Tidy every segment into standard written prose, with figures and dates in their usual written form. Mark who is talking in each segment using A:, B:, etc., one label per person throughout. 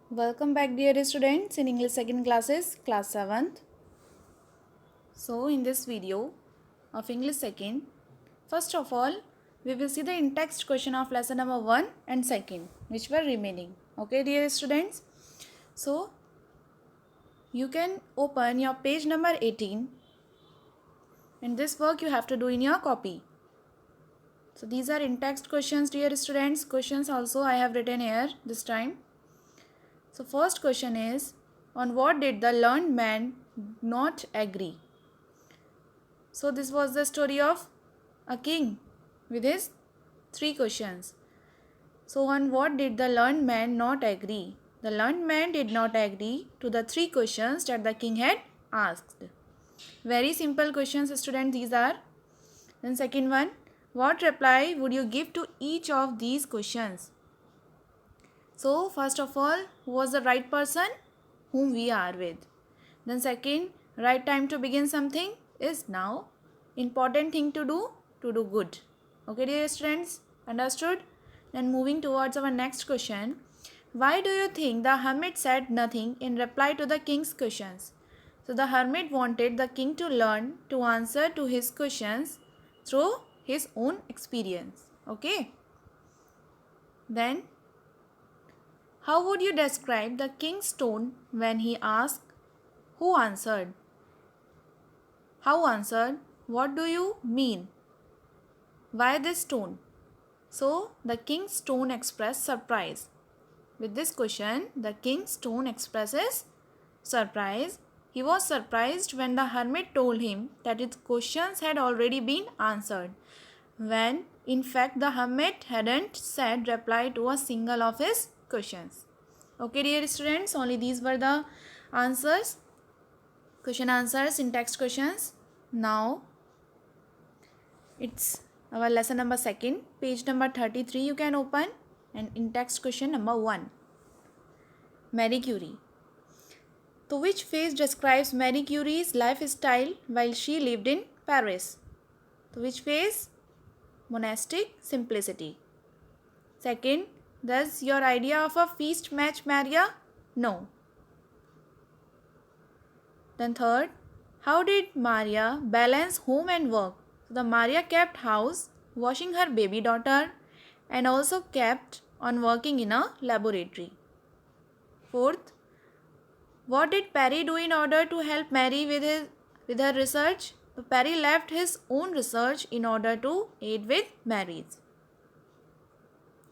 A: Welcome back, dear students, in English second classes, class 7th. So, in this video of English second, first of all, we will see the in-text question of lesson number 1 and 2nd, which were remaining. Okay, dear students. So, you can open your page number 18, and this work you have to do in your copy. So, these are in-text questions, dear students. Questions also I have written here this time. So first question is, on what did the learned man not agree? So this was the story of a king with his 3 questions. So on what did the learned man not agree? The learned man did not agree to the 3 questions that the king had asked. Very simple questions, students, these are. Then second one, what reply would you give to each of these questions? So first of all, who was the right person? Whom we are with. Then second, right time to begin something is now. Important thing to do good. Okay, dear students, understood? Then moving towards our next question. Why do you think the hermit said nothing in reply to the king's questions? So the hermit wanted the king to learn to answer to his questions through his own experience. Okay. Then how would you describe the king's tone when he asked, who answered? How answered? What do you mean? Why this tone? So, the king's tone expressed surprise. With this question, the king's tone expresses surprise. He was surprised when the hermit told him that his questions had already been answered, when in fact the hermit hadn't said reply to a single of his questions. Okay, dear students, only these were the answers, question answers in text questions. Now it's our lesson number 2nd, page number 33 you can open, and in text question number 1. Marie Curie. So which phase describes Marie Curie's lifestyle while she lived in Paris? So which phase? Monastic simplicity. Second, does your idea of a feast match Maria? No. Then third, how did Maria balance home and work? So the Maria kept house, washing her baby daughter, and also kept on working in a laboratory. Fourth, what did Perry do in order to help Mary with her research? So Perry left his own research in order to aid with Mary's.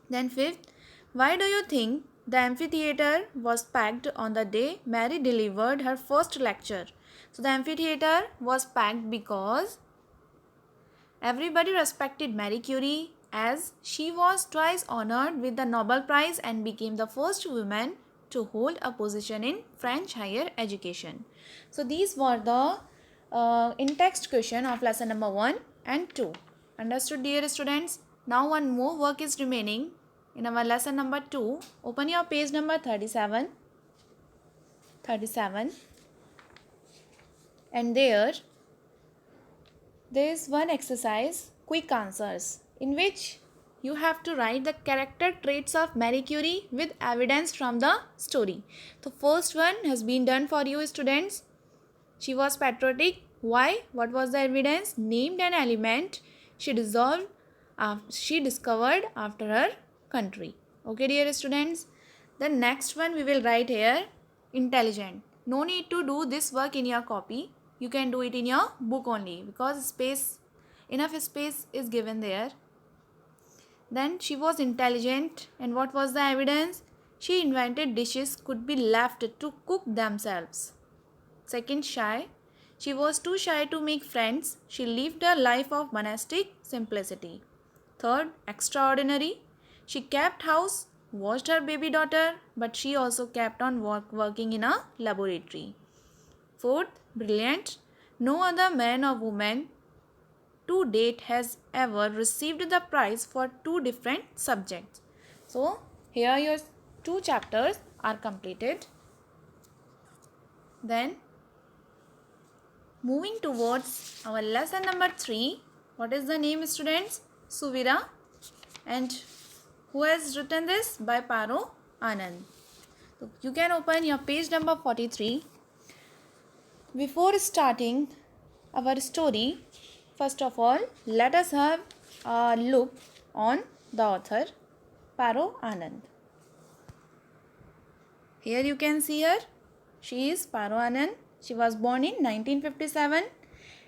A: Then fifth, why do you think the amphitheater was packed on the day Mary delivered her first lecture? So the amphitheater was packed because everybody respected Marie Curie, as she was twice honored with the Nobel Prize and became the first woman to hold a position in French higher education. So these were the in-text question of lesson number 1 and 2. Understood, dear students? Now one more work is remaining in our lesson number 2. Open your page number 37. And there is one exercise, quick answers, in which you have to write the character traits of Marie Curie with evidence from the story. The first one has been done for you, students. She was patriotic. Why? What was the evidence? Named an element she discovered after her country. Okay, dear students. The next one we will write here, intelligent. No need to do this work in your copy. You can do it in your book only, because enough space is given there. Then she was intelligent, and what was the evidence? She invented dishes could be left to cook themselves. Second, shy. She was too shy to make friends. She lived a life of monastic simplicity. Third, extraordinary. She kept house, watched her baby daughter, but she also kept on working in a laboratory. Fourth, brilliant. No other man or woman to date has ever received the prize for 2 different subjects. So, here your 2 chapters are completed. Then, moving towards our lesson number 3. What is the name, students? Suvira. And who has written this? By Paro Anand. So you can open your page number 43. Before starting our story, first of all, let us have a look on the author, Paro Anand. Here you can see her. She is Paro Anand. She was born in 1957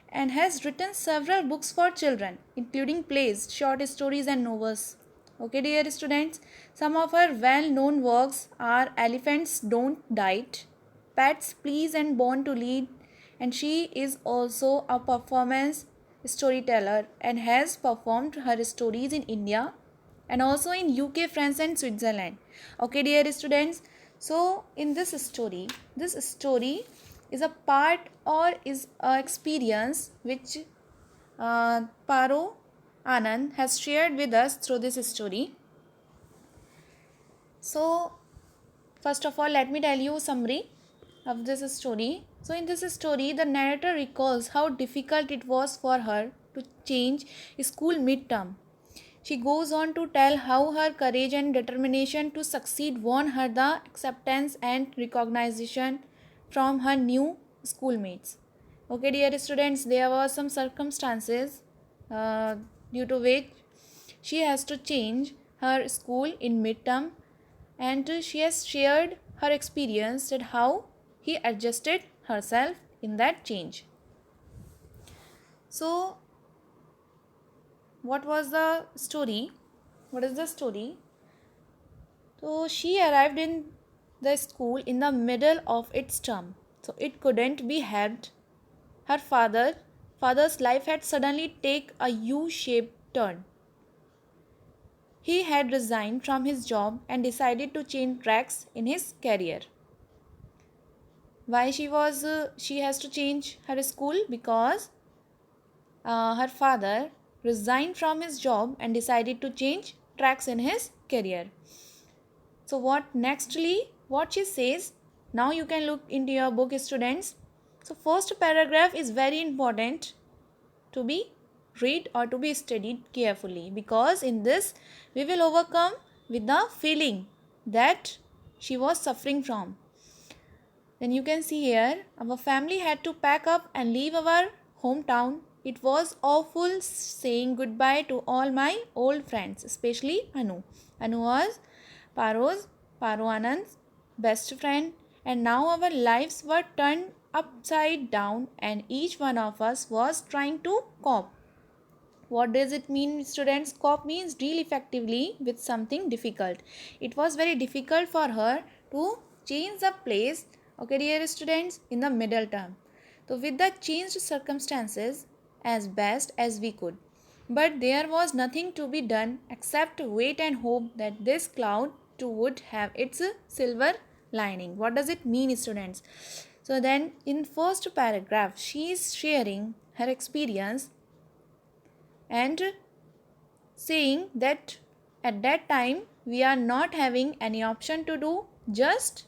A: and has written several books for children, including plays, short stories and novels. Okay, dear students, some of her well-known works are Elephants Don't Diet, Pets Please and Born to Lead, and she is also a performance storyteller and has performed her stories in India and also in UK, France and Switzerland. Okay, dear students, so in this story is a part or is a experience which Paro Anand has shared with us through this story. So first of all, let me tell you a summary of this story. So in this story, the narrator recalls how difficult it was for her to change school midterm. She goes on to tell how her courage and determination to succeed won her the acceptance and recognition from her new schoolmates. Okay, dear students, there were some circumstances due to which she has to change her school in midterm, and she has shared her experience and how he adjusted herself in that change. So what was the story? What is the story? So she arrived in the school in the middle of its term. So it couldn't be helped. Her father's life had suddenly taken a U-shaped turn. He had resigned from his job and decided to change tracks in his career. Why she has to change her school? Because her father resigned from his job and decided to change tracks in his career. So what she says, now you can look into your book, students. So first paragraph is very important to be read or to be studied carefully, because in this we will overcome with the feeling that she was suffering from. Then you can see here, our family had to pack up and leave our hometown. It was awful saying goodbye to all my old friends, especially Anu. Anu was Paro Anand's best friend, and now our lives were turned upside down and each one of us was trying to cope. What does it mean, students? Cope means deal effectively with something difficult. It was very difficult for her to change the place, okay, dear students, in the middle term. So with the changed circumstances as best as we could. But there was nothing to be done except wait and hope that this cloud too would have its silver lining. What does it mean, students? So then in first paragraph, she is sharing her experience and saying that at that time we are not having any option to do, just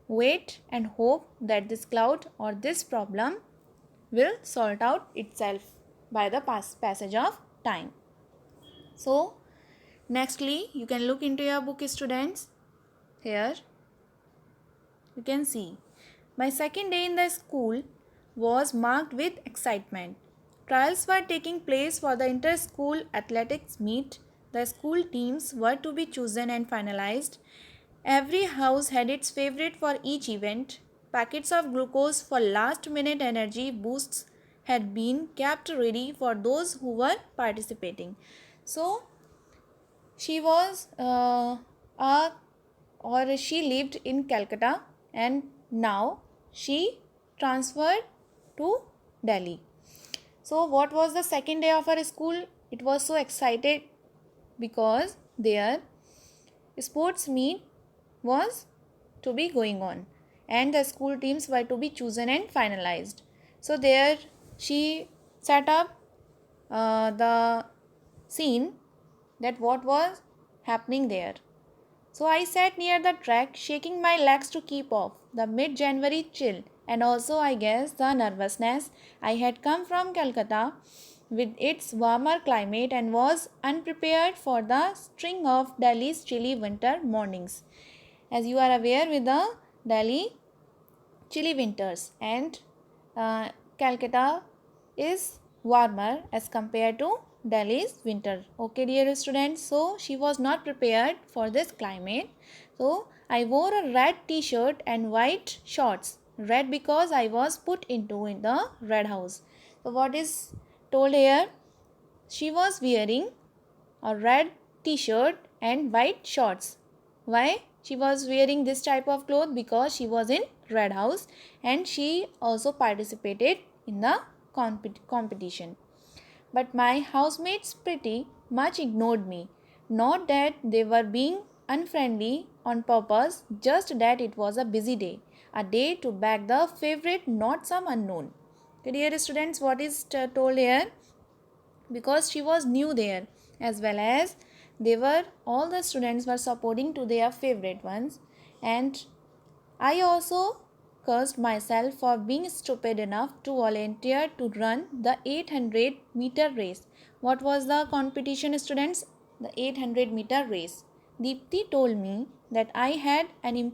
A: wait and hope that this cloud or this problem will sort out itself by the passage of time. So nextly you can look into your book, students. Here you can see, my second day in the school was marked with excitement. Trials were taking place for the inter-school athletics meet. The school teams were to be chosen and finalized. Every house had its favorite for each event. Packets of glucose for last-minute energy boosts had been kept ready for those who were participating. So, she was she lived in Calcutta and now she transferred to Delhi. So what was the second day of her school? It was so excited because their sports meet was to be going on and the school teams were to be chosen and finalized. So there she set up the scene that what was happening there. So I sat near the track, shaking my legs to keep off the mid-January chill and also I guess the nervousness. I had come from Calcutta with its warmer climate and was unprepared for the string of Delhi's chilly winter mornings. as you are aware with the Delhi chilly winters, and Calcutta is warmer as compared to Delhi's winter. Okay, dear students, so she was not prepared for this climate. So I wore a red t-shirt and white shorts. Red because I was put into in the red house. So what is told here? She was wearing a red t-shirt and white shorts. Why she was wearing this type of cloth? Because she was in red house and she also participated in the competition. But my housemates pretty much ignored me. Not that they were being unfriendly on purpose, just that it was a busy day. A day to bag the favorite, not some unknown. Okay, dear students, what is told here? Because she was new there, as well as they were all the students were supporting to their favorite ones, and I also cursed myself for being stupid enough to volunteer to run the 800-meter race. What was the competition, students? The 800-meter race. Deepti told me that I had an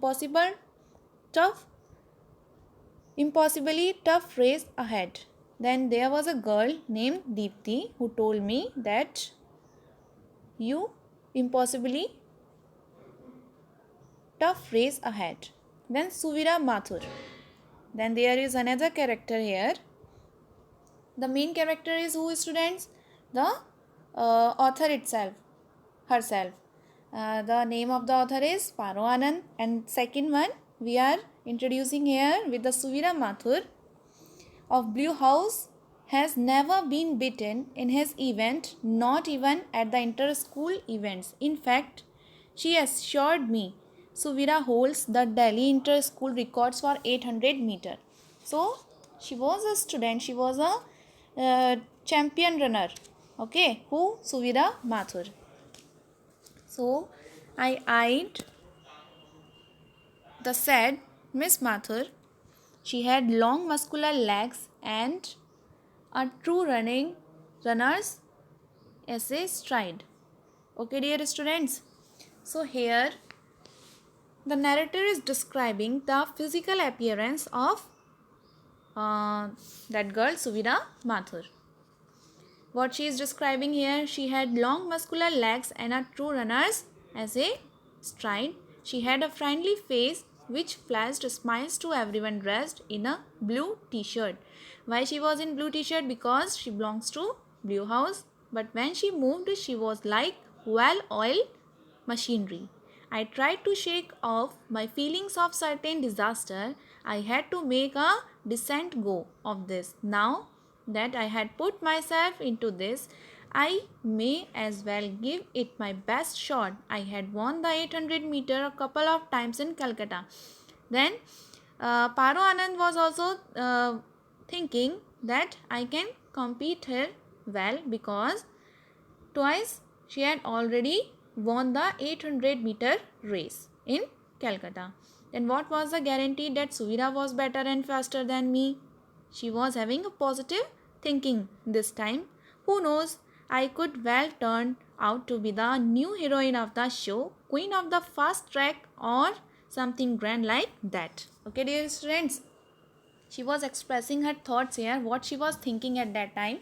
A: tough impossibly tough race ahead. Then there was a girl named Deepti who told me that you impossibly tough race ahead. Then Suvira Mathur. Then there is another character here. The main character is who, students? The author itself, herself. The name of the author is Paro Anand, and second one we are introducing here with the Suvira Mathur of Blue House has never been beaten in his event, not even at the inter-school events. In fact, she assured me Suvira holds the Delhi inter-school records for 800 meter. So, she was a student, she was a champion runner. Okay, who? Suvira Mathur. So, I eyed the said Miss Mathur. She had long muscular legs and a true runner's essay stride. Okay, dear students. So here the narrator is describing the physical appearance of that girl Suvira Mathur. What she is describing here, she had long muscular legs and a true runner's essay stride. She had a friendly face which flashed smiles to everyone dressed in a blue t-shirt. Why she was in blue t-shirt? Because she belongs to Blue House. But when she moved, she was like well-oiled machinery. I tried to shake off my feelings of certain disaster. I had to make a decent go of this. Now that I had put myself into this, I may as well give it my best shot. I had won the 800 meter a couple of times in Calcutta. Then Paro Anand was also thinking that I can compete here well because twice she had already won the 800 meter race in Calcutta. Then what was the guarantee that Suvira was better and faster than me? She was having a positive thinking this time. Who knows? I could well turn out to be the new heroine of the show, queen of the fast track or something grand like that. Okay, dear students. She was expressing her thoughts here, what she was thinking at that time.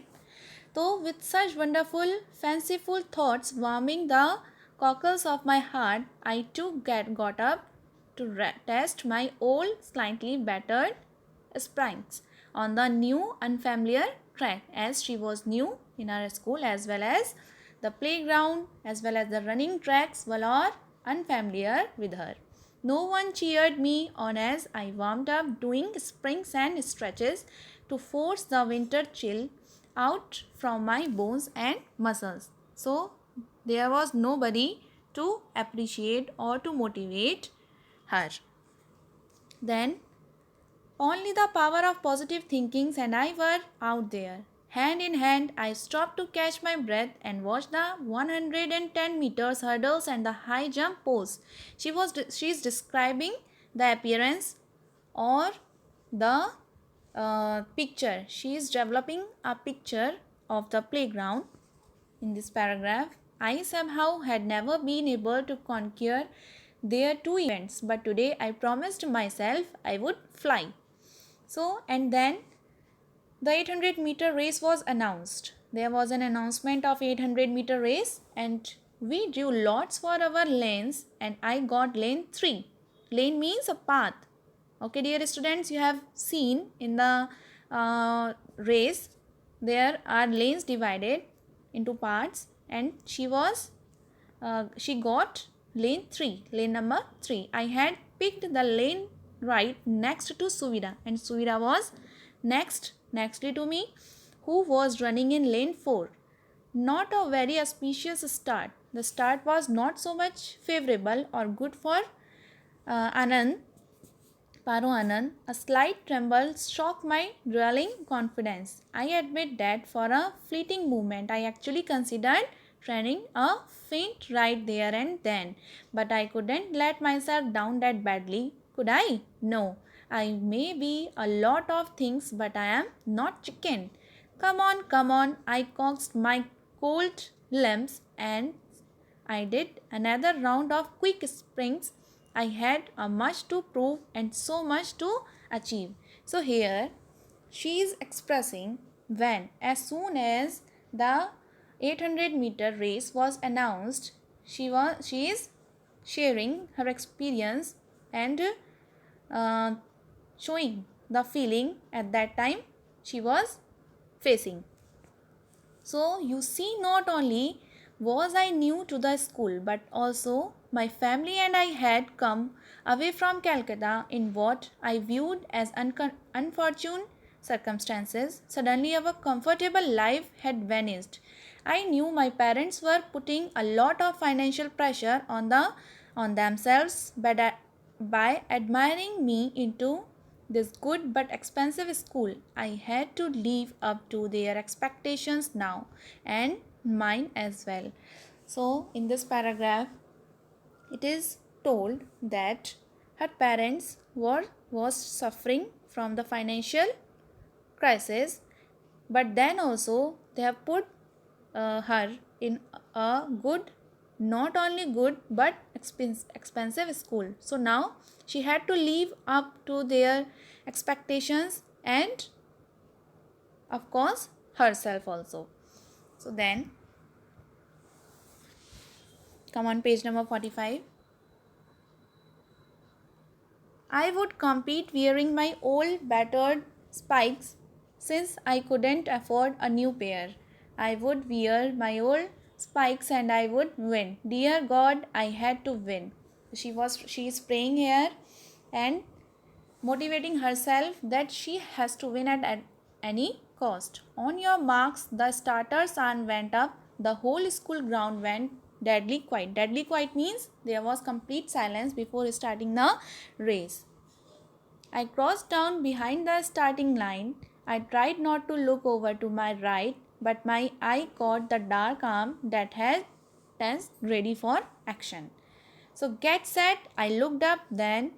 A: So, with such wonderful, fanciful thoughts warming the cockles of my heart, I too got up to test my old, slightly battered springs on the new, unfamiliar track, as she was new in our school, as well as the playground, as well as the running tracks were all unfamiliar with her. No one cheered me on as I warmed up doing springs and stretches to force the winter chill out from my bones and muscles. So there was nobody to appreciate or to motivate her. Then only the power of positive thinkings and I were out there. Hand in hand, I stopped to catch my breath and watched the 110 meters hurdles and the high jump pose. She is describing the appearance or the picture. She is developing a picture of the playground in this paragraph. I somehow had never been able to conquer there are two events, but today I promised myself I would fly. So, and then the 800-meter race was announced. There was an announcement of 800-meter race, and we drew lots for our lanes, and I got lane 3. Lane means a path. Okay, dear students, you have seen in the race there are lanes divided into parts, and she got lane 3, lane number 3. I had picked the lane right next to Suvira, and Suvira was nextly to me, who was running in lane 4. Not a very auspicious start. The start was not so much favorable or good for Anand. Paro Anand. A slight tremble shocked my dwelling confidence. I admit that for a fleeting moment I actually considered trying a faint right there and then. But I couldn't let myself down that badly, could I? No. I may be a lot of things, but I am not chicken. Come on, I coaxed my cold limbs and I did another round of quick springs. I had much to prove and so much to achieve. So here she is expressing when as soon as the 800-meter race was announced, she is sharing her experience and uh, showing the feeling at that time she was facing. So you see, not only was I new to the school, but also my family and I had come away from Calcutta in what I viewed as unfortunate circumstances. Suddenly our comfortable life had vanished. I knew my parents were putting a lot of financial pressure on themselves by admiring me into this good but expensive school. I had to live up to their expectations now and mine as well. So, in this paragraph, it is told that her parents was suffering from the financial crisis, but then also they have put her in a good, not only good but expensive school. So now she had to live up to their expectations and of course herself also. So then come on page number 45. I would compete wearing my old battered spikes since I couldn't afford a new pair. I would wear my old spikes and I would win. Dear God, I had to win. She is praying here and motivating herself that she has to win at any cost. On your marks, the starters and went up. The whole school ground went deadly quiet. Deadly quiet means there was complete silence before starting the race. I crossed down behind the starting line. I tried not to look over to my right, but my eye caught the dark arm that had tensed ready for action. So get set. I looked up then,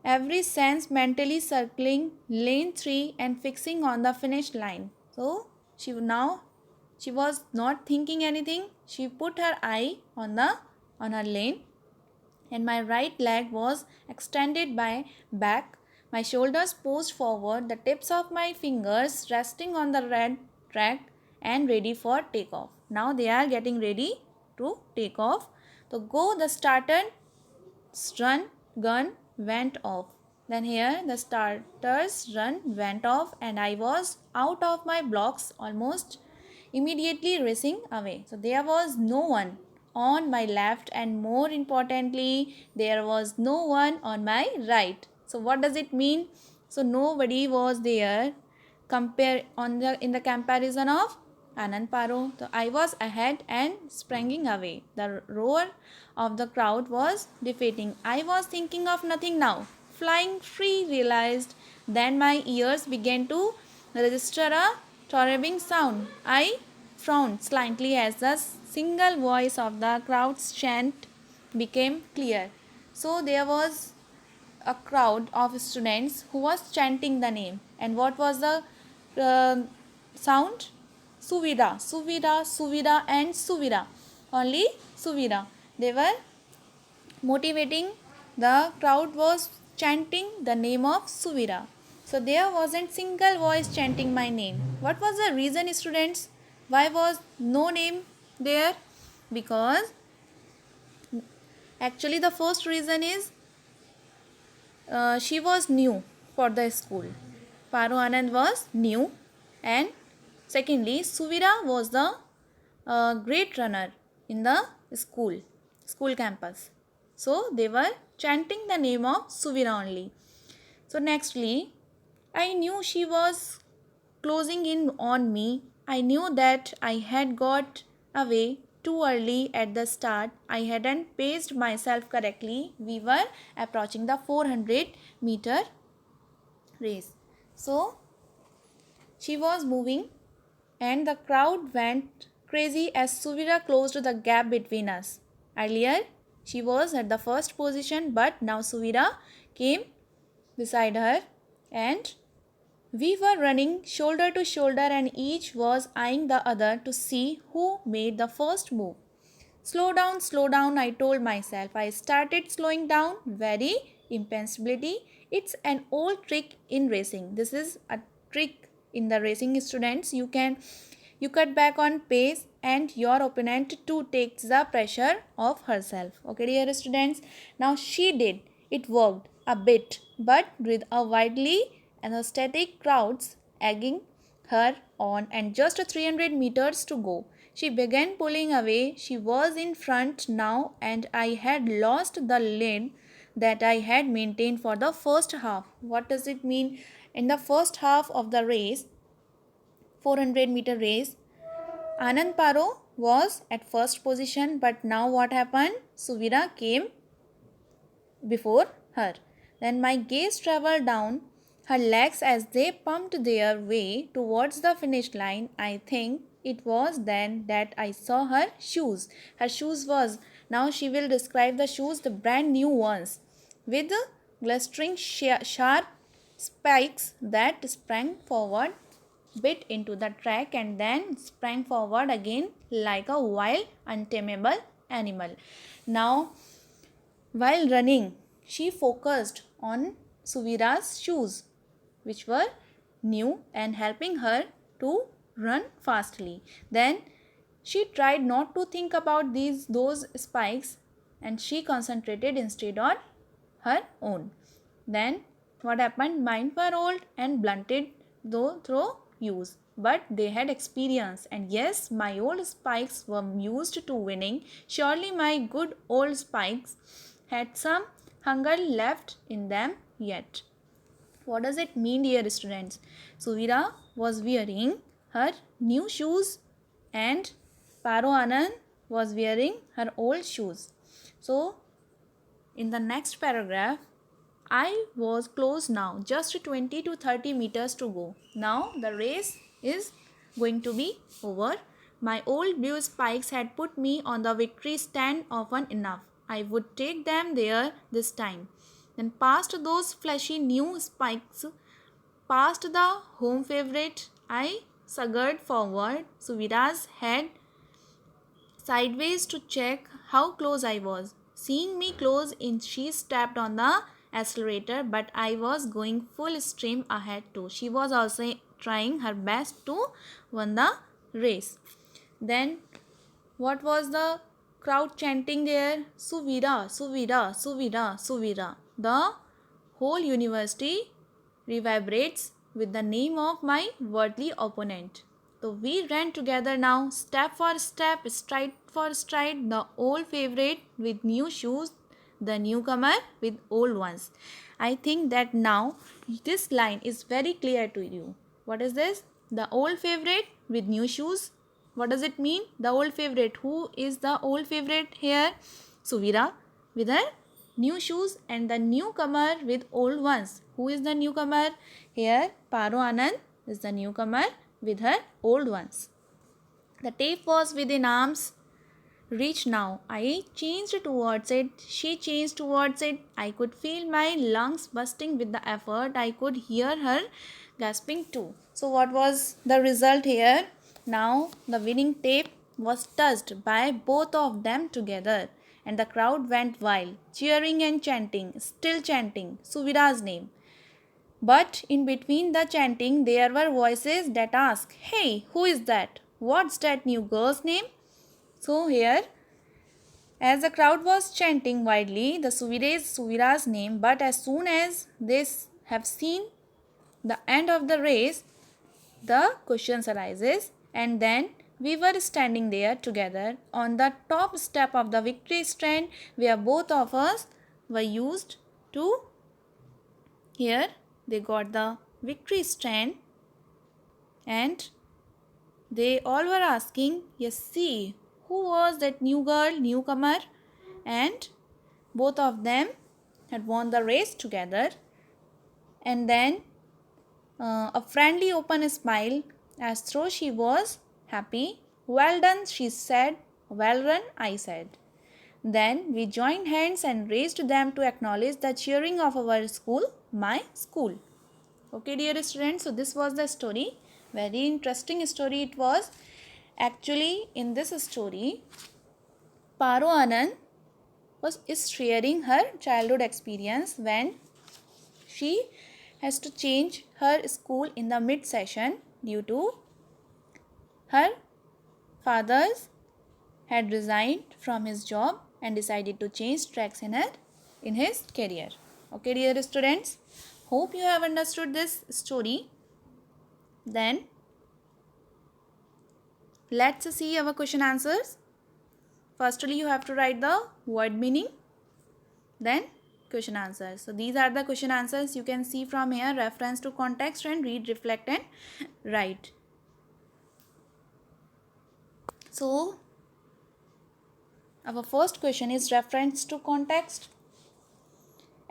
A: every sense mentally circling lane 3 and fixing on the finish line. So she was not thinking anything. She put her eye on her lane, and my right leg was extended by back, my shoulders posed forward, the tips of my fingers resting on the red track and ready for takeoff. Now they are getting ready to take off. So go, the started run gun went off. Then here the starter's run went off and I was out of my blocks almost immediately racing away. So there was no one on my left and more importantly there was no one on my right. So what does it mean? So nobody was there compare on the in the comparison of Anand Paro. So I was ahead and springing away. The roar of the crowd was defeating. I was thinking of nothing now. Flying free, realized. Then my ears began to register a throbbing sound. I frowned slightly as the single voice of the crowd's chant became clear. So there was a crowd of students who was chanting the name. And what was the sound? Suvira, Suvira, Suvira and Suvira. Only Suvira. They were motivating, the crowd was chanting the name of Suvira. So there wasn't single voice chanting my name. What was the reason, students? Why was no name there? Because actually the first reason is she was new for the school. Paru Anand was new, and secondly, Suvira was the great runner in the school campus. So they were chanting the name of Suvira only. So nextly, I knew she was closing in on me. I knew that I had got away too early at the start. I hadn't paced myself correctly. We were approaching the 400-meter race. So she was moving and the crowd went crazy as Suvira closed the gap between us. Earlier, she was at the first position, but now Suvira came beside her and we were running shoulder to shoulder and each was eyeing the other to see who made the first move. Slow down, I told myself. I started slowing down very impensibly. It's an old trick in racing. This is a trick in the racing, students. You cut back on pace and your opponent too takes the pressure of herself. Okay, dear students. Now she did. It worked a bit, but with a widely anesthetic crowds egging her on and just 300 meters to go. She began pulling away. She was in front now and I had lost the lead that I had maintained for the first half. What does it mean? In the first half of the race, 400-meter race, Anand Paro was at first position, but now what happened? Suvira came before her. Then my gaze traveled down her legs as they pumped their way towards the finish line. I think it was then that I saw her shoes. Her shoes was, now she will describe the shoes, the brand new ones, with glistering sharp spikes that sprang forward, bit into the track and then sprang forward again like a wild, untamable animal. Now while running, she focused on Suvira's shoes, which were new and helping her to run fastly. Then she tried not to think about those spikes and she concentrated instead on her own. Then what happened? Mine were old and blunted though through use, but they had experience, and yes, my old spikes were used to winning. Surely my good old spikes had some hunger left in them yet. What does it mean, dear students? Suvira was wearing her new shoes and Paro Anand was wearing her old shoes. So, in the next paragraph, I was close now, just 20 to 30 meters to go. Now the race is going to be over. My old blue spikes had put me on the victory stand often enough. I would take them there this time. Then past those flashy new spikes, past the home favorite, I staggered forward, Suvira's head sideways to check how close I was. Seeing me close in, she stepped on the accelerator, but I was going full stream ahead too. She was also trying her best to win the race. Then what was the crowd chanting there? Suvira, Suvira, Suvira, Suvira. The whole university reverberates with the name of my worldly opponent. So we ran together now, step for step, stride for stride, the old favorite with new shoes, the newcomer with old ones. I think that now this line is very clear to you. What is this? The old favorite with new shoes. What does it mean? The old favorite. Who is the old favorite here? Suvira with her new shoes and the newcomer with old ones. Who is the newcomer? Here Paro Anand is the newcomer with her old ones. The tape was within arm's reach now. I changed towards it. She changed towards it. I could feel my lungs bursting with the effort. I could hear her gasping too. So what was the result here? Now the winning tape was touched by both of them together and the crowd went wild, cheering and chanting, still chanting Suvira's name. But in between the chanting, there were voices that asked, "Hey, who is that? What's that new girl's name?" So here, as the crowd was chanting wildly the Suvira's name, but as soon as they have seen the end of the race, the questions arises, and then we were standing there together on the top step of the victory stand where both of us were used to. Here they got the victory stand and they all were asking, yes, see, who was that new girl, newcomer? And both of them had won the race together. And then a friendly open smile as though she was happy. Well done, she said. Well run, I said. Then we joined hands and raised them to acknowledge the cheering of our school, my school. Okay, dear students, so this was the story. Very interesting story it was. Actually, in this story, Paro Anand is sharing her childhood experience when she has to change her school in the mid session due to her father's had resigned from his job and decided to change tracks in his career. Okay, dear students, hope you have understood this story. Then let's see our question answers. Firstly, you have to write the word meaning, then question answers. So these are the question answers. You can see from here, reference to context and read, reflect and write. So our first question is reference to context.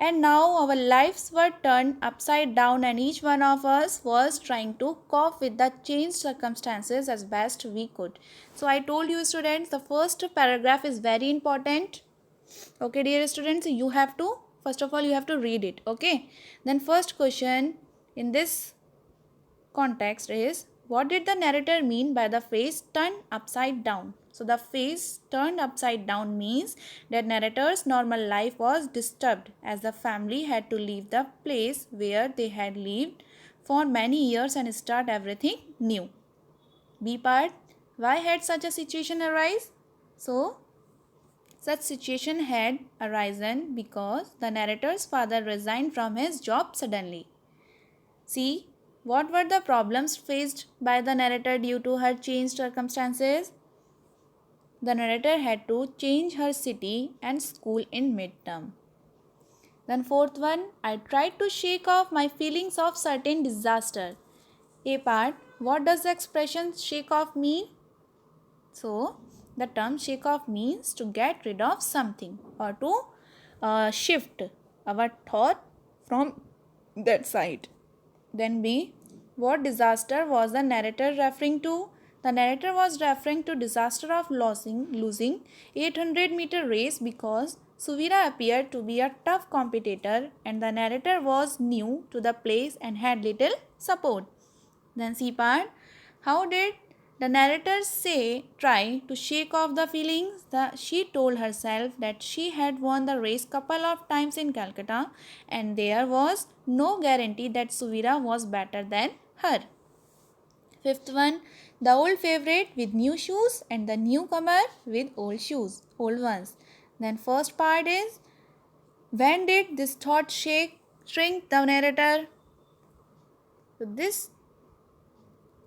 A: And now our lives were turned upside down and each one of us was trying to cope with the changed circumstances as best we could. So I told you students, the first paragraph is very important. Okay, dear students, you have to, first of all, you have to read it. Okay. Then first question in this context is, what did the narrator mean by the phrase turn upside down? So the phrase turned upside down means that narrator's normal life was disturbed as the family had to leave the place where they had lived for many years and start everything new. B part, why had such a situation arise? So such situation had arisen because the narrator's father resigned from his job suddenly. C, what were the problems faced by the narrator due to her changed circumstances? The narrator had to change her city and school in midterm. Then fourth one, I tried to shake off my feelings of certain disaster. A part, what does the expression shake off mean? So, the term shake off means to get rid of something or to shift our thought from that side. Then B, what disaster was the narrator referring to? The narrator was referring to disaster of losing 800-meter race because Suvira appeared to be a tough competitor and the narrator was new to the place and had little support. Then C part, how did the narrator try to shake off the feelings? She told herself that she had won the race couple of times in Calcutta and there was no guarantee that Suvira was better than her. Fifth one, the old favorite with new shoes and the newcomer with old ones. Then first part is, when did this thought shrink the narrator? So this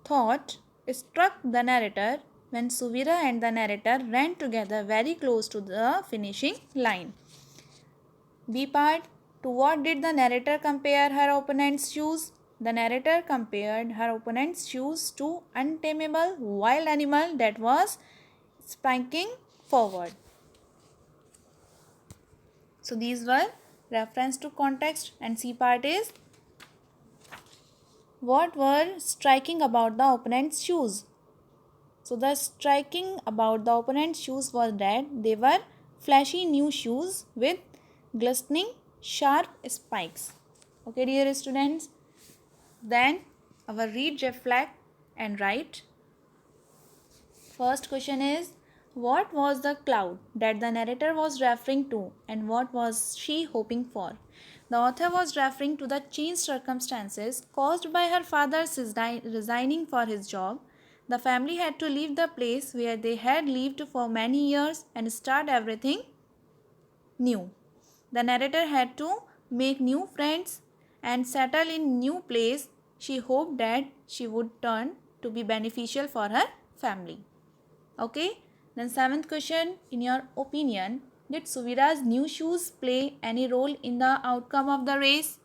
A: thought struck the narrator when Suvira and the narrator ran together very close to the finishing line. B part, to what did the narrator compare her opponent's shoes? The narrator compared her opponent's shoes to untamable wild animal that was spiking forward. So these were reference to context, and C part is, what were striking about the opponent's shoes? So the striking about the opponent's shoes was that they were flashy new shoes with glistening sharp spikes. Okay, dear students. Then our read, reflect and write. First question is, What was the cloud that the narrator was referring to, and what was she hoping for? The author was referring to the changed circumstances caused by her father's resigning for his job. The family had to leave the place where they had lived for many years and start everything new. The narrator had to make new friends and settle in new place. She hoped that she would turn to be beneficial for her family. Okay, then seventh question, in your opinion, did Suvira's new shoes play any role in the outcome of the race?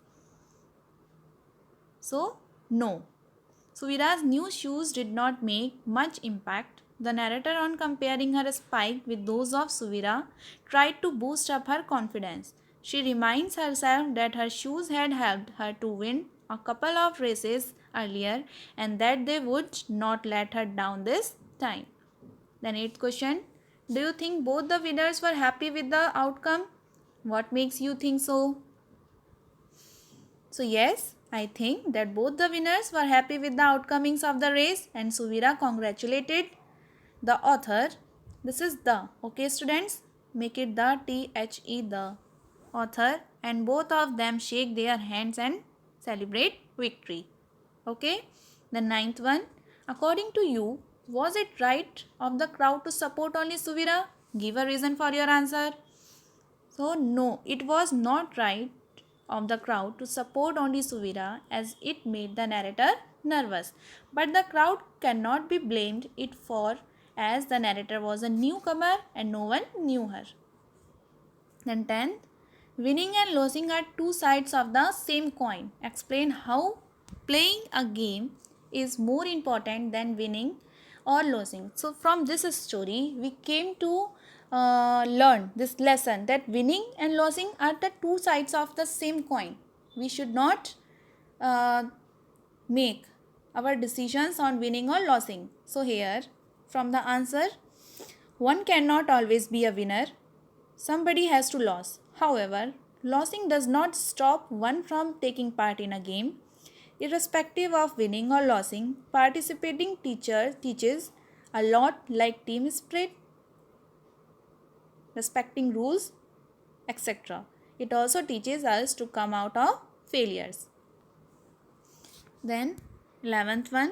A: So, no. Suvira's new shoes did not make much impact. The narrator, on comparing her spike with those of Suvira, tried to boost up her confidence. She reminds herself that her shoes had helped her to win a couple of races earlier and that they would not let her down this time. Then eighth question, do you think both the winners were happy with the outcome? What makes you think so? So yes, I think that both the winners were happy with the outcomings of the race and Suvira congratulated the author. This is the, okay students, make it the THE, the author, and both of them shake their hands and celebrate victory. Okay, the ninth one, according to you, was it right of the crowd to support only Suvira? Give a reason for your answer. So no, it was not right of the crowd to support only Suvira as it made the narrator nervous. But the crowd cannot be blamed it for as the narrator was a newcomer and no one knew her. Then 10th, winning and losing are two sides of the same coin. Explain how playing a game is more important than winning or losing. So from this story, we came to learn this lesson that winning and losing are the two sides of the same coin. We should not uh, make our decisions on winning or losing. So here, from the answer, one cannot always be a winner. Somebody has to lose. However, losing does not stop one from taking part in a game. Irrespective of winning or losing, participating teacher teaches a lot like team spirit, respecting rules, etc. It also teaches us to come out of failures. Then 11th one,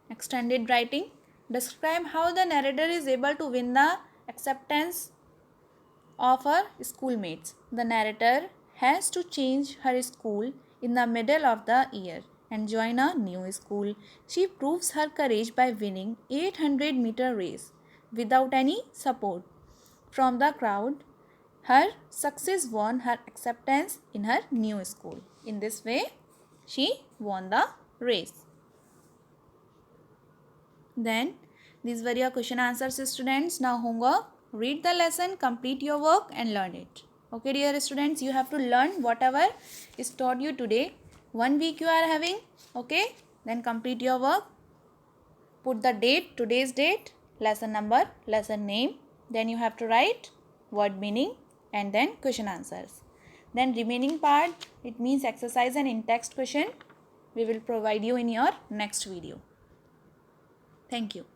A: extended writing. Describe how the narrator is able to win the acceptance of her schoolmates. The narrator has to change her school in the middle of the year and join a new school. She proves her courage by winning 800-meter race without any support from the crowd. Her success won her acceptance in her new school. In this way, she won the race. Then, these were your question answers, students. Now, homework. Read the lesson, complete your work and learn it. Okay, dear students, you have to learn whatever is taught you today. 1 week you are having. Okay, then complete your work. Put the date, today's date, lesson number, lesson name. Then you have to write word meaning and then question answers. Then remaining part, it means exercise and in-text question. We will provide you in your next video. Thank you.